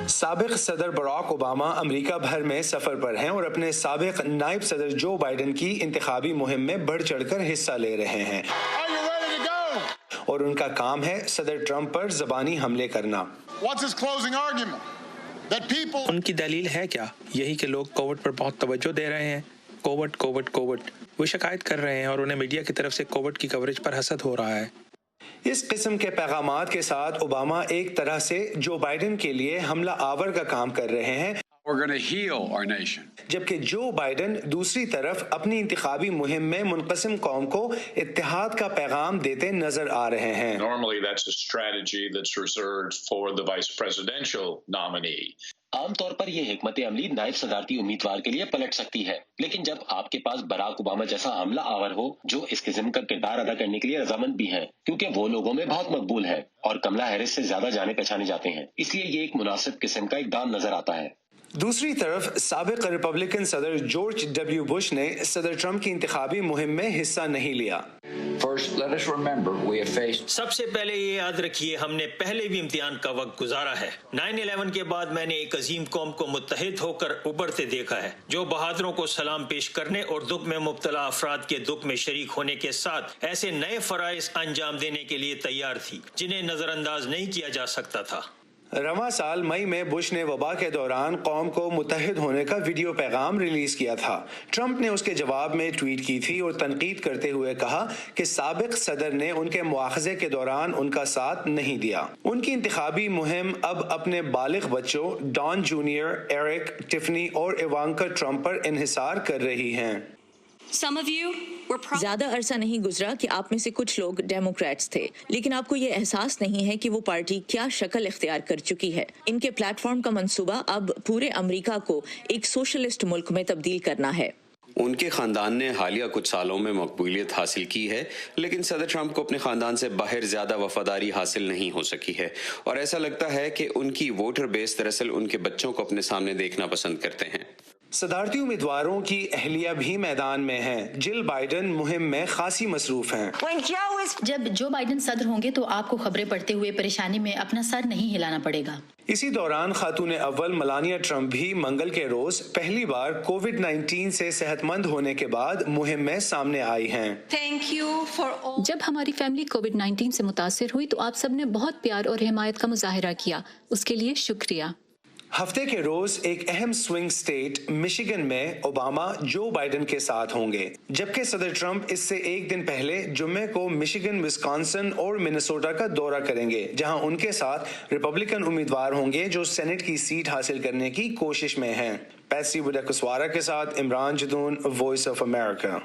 سابق صدر Barack Obama امریکہ بھر میں سفر پر ہیں اور اپنے سابق نائب صدر جو بائیڈن کی انتخابی مہم میں بڑھ چڑھ کر حصہ لے رہے ہیں اور ان کا کام ہے صدر ٹرمپ پر زبانی حملے کرنا۔ ان کی دلیل ہے کیا؟ یہی کہ لوگ کووڈ پر بہت توجہ دے رہے ہیں۔ کووڈ وہ شکایت کر رہے ہیں اور انہیں میڈیا کی طرف سے کووڈ کی کوریج پر حسد ہو رہا ہے۔ اس قسم کے پیغامات کے ساتھ اوباما ایک طرح سے جو بائیڈن کے لیے حملہ آور کا کام کر رہے ہیں، جبکہ جو بائیڈن دوسری طرف اپنی انتخابی مہم میں منقسم قوم کو اتحاد کا پیغام دیتے نظر آ رہے ہیں۔ عام طور پر یہ حکمت عملی نائب صدارتی امیدوار کے لیے پلٹ سکتی ہے، لیکن جب آپ کے پاس براک اوباما جیسا حملہ آور ہو جو اس قسم کا کردار ادا کرنے کے لیے رضامند بھی ہے، کیونکہ وہ لوگوں میں بہت مقبول ہے اور کملا ہیرس سے زیادہ جانے پہچانے جاتے ہیں، اس لیے یہ ایک مناسب قسم کا اقدام نظر آتا ہے۔ دوسری طرف سابق ریپبلکن صدر جارج ڈبلیو بش نے صدر ٹرمپ کی انتخابی مہم میں حصہ نہیں لیا۔ سب سے پہلے یہ یاد رکھیے ہم نے پہلے بھی امتحان کا وقت گزارا ہے۔ 9/11 کے بعد میں نے ایک عظیم قوم کو متحد ہو کر ابھرتے دیکھا ہے، جو بہادروں کو سلام پیش کرنے اور دکھ میں مبتلا افراد کے دکھ میں شریک ہونے کے ساتھ ایسے نئے فرائض انجام دینے کے لیے تیار تھی جنہیں نظر انداز نہیں کیا جا سکتا تھا۔ رواں سال مئی میں بش نے وبا کے دوران قوم کو متحد ہونے کا ویڈیو پیغام ریلیز کیا تھا۔ ٹرمپ نے اس کے جواب میں ٹویٹ کی تھی اور تنقید کرتے ہوئے کہا کہ سابق صدر نے ان کے مواخذے کے دوران ان کا ساتھ نہیں دیا۔ ان کی انتخابی مہم اب اپنے بالغ بچوں ڈان جونیئر، ایرک، ٹفنی اور ایوانکا ٹرمپ پر انحصار کر رہی ہیں۔ زیادہ عرصہ نہیں گزرا کہ آپ میں سے کچھ لوگ ڈیموکریٹس تھے، لیکن آپ کو یہ احساس نہیں ہے کہ وہ پارٹی کیا شکل اختیار کر چکی ہے۔ ان کے پلیٹ فارم کا منصوبہ اب پورے امریکہ کو ایک سوشلسٹ ملک میں تبدیل کرنا ہے۔ ان کے خاندان نے حالیہ کچھ سالوں میں مقبولیت حاصل کی ہے، لیکن صدر ٹرمپ کو اپنے خاندان سے باہر زیادہ وفاداری حاصل نہیں ہو سکی ہے، اور ایسا لگتا ہے کہ ان کی ووٹر بیس دراصل ان کے بچوں کو اپنے سامنے دیکھنا پسند کرتے ہیں۔ صدارتی امیدواروں کی اہلیہ بھی میدان میں ہیں۔ جل بائیڈن مہم میں خاصی مصروف ہیں۔ جب جو بائیڈن صدر ہوں گے تو آپ کو خبریں پڑھتے ہوئے پریشانی میں اپنا سر نہیں ہلانا پڑے گا۔ اسی دوران خاتون اول ملانیا ٹرمپ بھی منگل کے روز پہلی بار کووڈ-19 سے صحت مند ہونے کے بعد مہم میں سامنے آئی ہیں۔ جب ہماری فیملی کووڈ-19 سے متاثر ہوئی تو آپ سب نے بہت پیار اور حمایت کا مظاہرہ کیا، اس کے لیے شکریہ۔ ہفتے کے روز ایک اہم سوئنگ سٹیٹ مشیگن میں اوباما جو بائیڈن کے ساتھ ہوں گے، جبکہ صدر ٹرمپ اس سے ایک دن پہلے جمعے کو مشیگن، وسکانسن اور منیسوٹا کا دورہ کریں گے، جہاں ان کے ساتھ ریپبلکن امیدوار ہوں گے جو سینٹ کی سیٹ حاصل کرنے کی کوشش میں ہیں۔ پیٹسی بوڈیکسوارا کے ساتھ Imran Jadoon, voice of America.